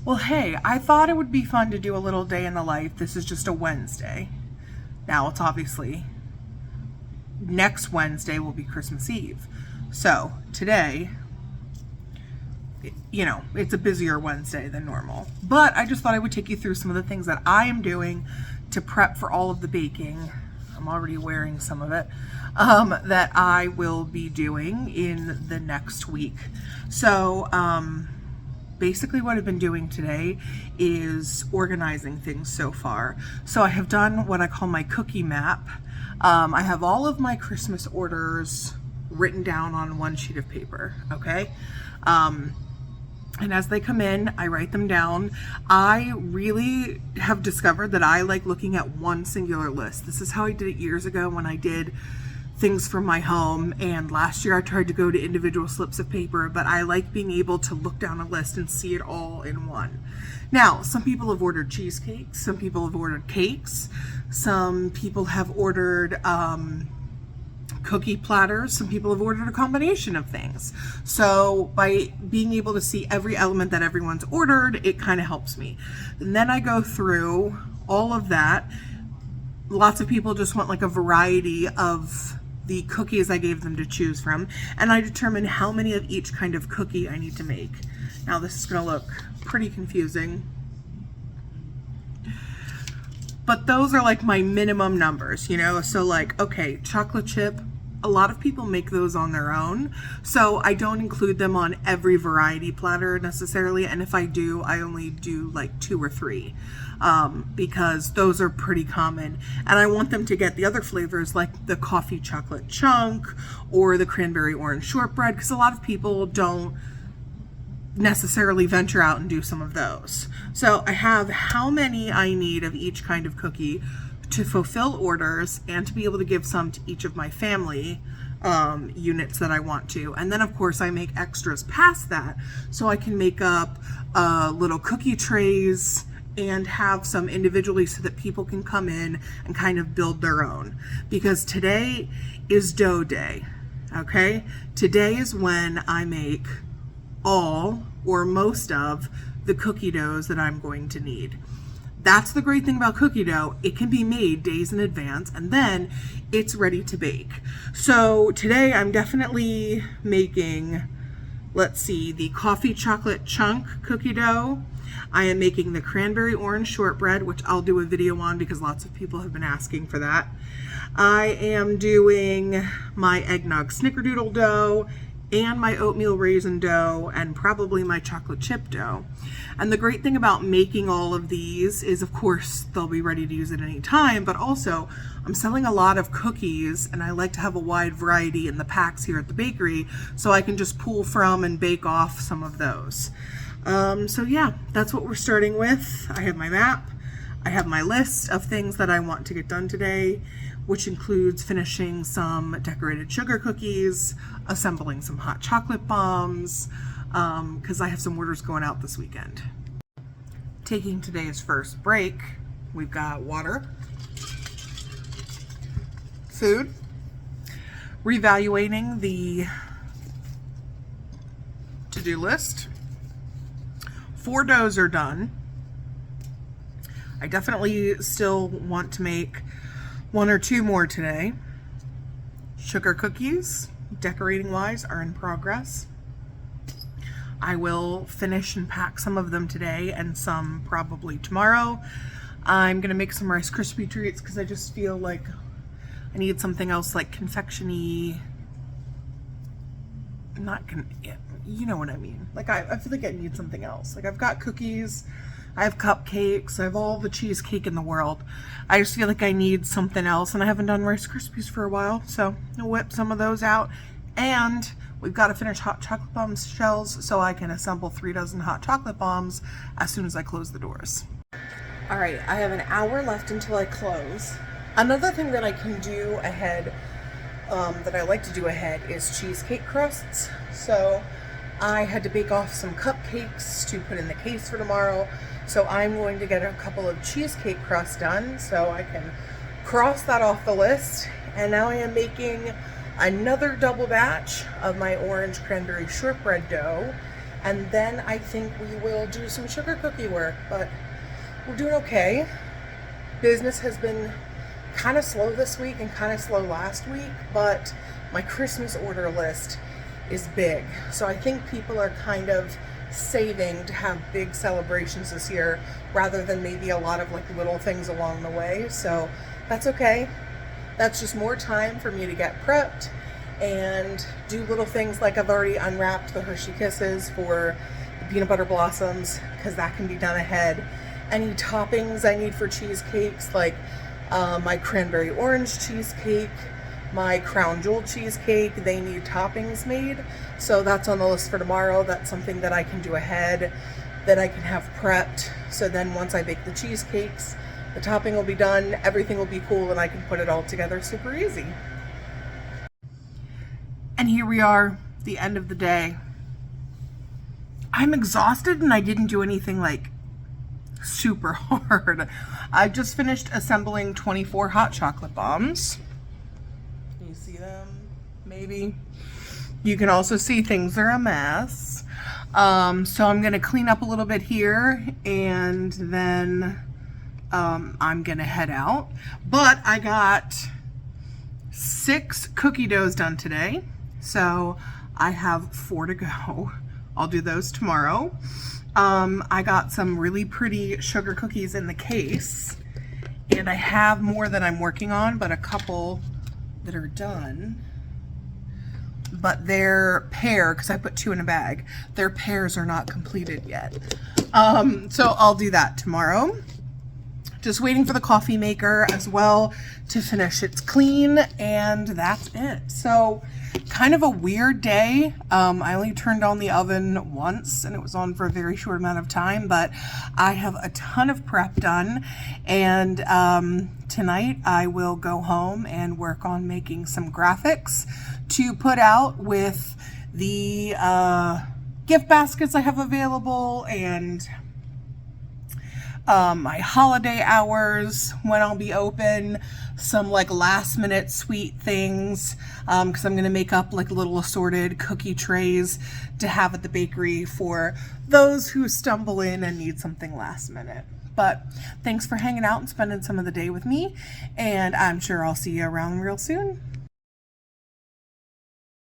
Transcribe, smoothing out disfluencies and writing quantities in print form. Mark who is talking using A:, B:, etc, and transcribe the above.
A: Well, hey, I thought it would be fun to do a little day in the life. This is just a Wednesday. Now, it's obviously next Wednesday will be Christmas Eve. So, today, it's a busier Wednesday than normal. But I just thought I would take you through some of the things that I am doing to prep for all of the baking. I'm already wearing some of it, that I will be doing in the next week. So, basically what I've been doing today is organizing things so far. So I have done what I call my cookie map. I have all of my Christmas orders written down on one sheet of paper, okay? And as they come in, I write them down. I really have discovered that I like looking at one singular list. This is how I did it years ago when I did things from my home, and last year I tried to go to individual slips of paper, but I like being able to look down a list and see it all in one. Now, some people have ordered cheesecakes, some people have ordered cakes, some people have ordered cookie platters, some people have ordered a combination of things. So by being able to see every element that everyone's ordered, it kind of helps me. And then I go through all of that. Lots of people just want like a variety of the cookies I gave them to choose from, and I determine how many of each kind of cookie I need to make. Now this is going to look pretty confusing, but those are like my minimum numbers, so like, okay, chocolate chip, a lot of people make those on their own, so I don't include them on every variety platter necessarily, and if I do, I only do like 2 or 3. Because those are pretty common, and I want them to get the other flavors like the coffee chocolate chunk or the cranberry orange shortbread, because a lot of people don't necessarily venture out and do some of those. So I have how many I need of each kind of cookie to fulfill orders and to be able to give some to each of my family units that I want to. And then of course I make extras past that, so I can make up little cookie trays and have some individually so that people can come in and kind of build their own. Because today is dough day, okay? Today is when I make all or most of the cookie doughs that I'm going to need. That's the great thing about cookie dough. It can be made days in advance and then it's ready to bake. So today I'm definitely making, let's see, the coffee chocolate chunk cookie dough. I am making the cranberry orange shortbread, which I'll do a video on because lots of people have been asking for that. I am doing my eggnog snickerdoodle dough and my oatmeal raisin dough and probably my chocolate chip dough. And the great thing about making all of these is, of course, they'll be ready to use at any time, but also I'm selling a lot of cookies and I like to have a wide variety in the packs here at the bakery so I can just pull from and bake off some of those. So yeah, that's what we're starting with. I have my map. I have my list of things that I want to get done today, which includes finishing some decorated sugar cookies, assembling some hot chocolate bombs, because I have some orders going out this weekend. Taking today's first break, we've got water, food, reevaluating the to-do list. 4 doughs are done. I definitely still want to make 1 or 2 more today. Sugar cookies, decorating wise, are in progress. I will finish and pack some of them today and some probably tomorrow. I'm gonna make some Rice Krispie treats because I just feel like I need something else like confection-y. You know what I mean. Like I feel like I need something else. Like I've got cookies, I have cupcakes, I have all the cheesecake in the world. I just feel like I need something else, and I haven't done Rice Krispies for a while, so I'll whip some of those out. And we've got to finish hot chocolate bombs shells so I can assemble 3 dozen hot chocolate bombs as soon as I close the doors. All right, I have an hour left until I close. Another thing that I can do ahead, that I like to do ahead, is cheesecake crusts. So I had to bake off some cupcakes to put in the case for tomorrow. So I'm going to get a couple of cheesecake crusts done so I can cross that off the list. And now I am making another double batch of my orange cranberry shortbread dough And then I think we will do some sugar cookie work, but we're doing okay. Business has been kind of slow this week and kind of slow last week, but my Christmas order list is big. So I think people are kind of saving to have big celebrations this year rather than maybe a lot of like little things along the way. So that's okay. That's just more time for me to get prepped and do little things like I've already unwrapped the Hershey Kisses for the peanut butter blossoms because that can be done ahead. Any toppings I need for cheesecakes, like my cranberry orange cheesecake, my crown jewel cheesecake, they need toppings made. So that's on the list for tomorrow. That's something that I can do ahead, that I can have prepped. So then once I bake the cheesecakes, the topping will be done, everything will be cool, and I can put it all together super easy. And here we are, the end of the day. I'm exhausted and I didn't do anything like super hard. I just finished assembling 24 hot chocolate bombs. Can you see them? Maybe. You can also see things are a mess. So I'm gonna clean up a little bit here and then I'm gonna head out. But I got 6 cookie doughs done today. So I have 4 to go. I'll do those tomorrow. I got some really pretty sugar cookies in the case, and I have more that I'm working on, but a couple that are done. But their pear, because I put 2 in a bag, their pears are not completed yet. So I'll do that tomorrow. Just waiting for the coffee maker as well to finish its clean, and that's it. So kind of a weird day. I only turned on the oven once and it was on for a very short amount of time, but I have a ton of prep done, and tonight I will go home and work on making some graphics to put out with the gift baskets I have available, and my holiday hours when I'll be open, some like last minute sweet things, because I'm gonna make up like little assorted cookie trays to have at the bakery for those who stumble in and need something last minute. But thanks for hanging out and spending some of the day with me, and I'm sure I'll see you around real soon.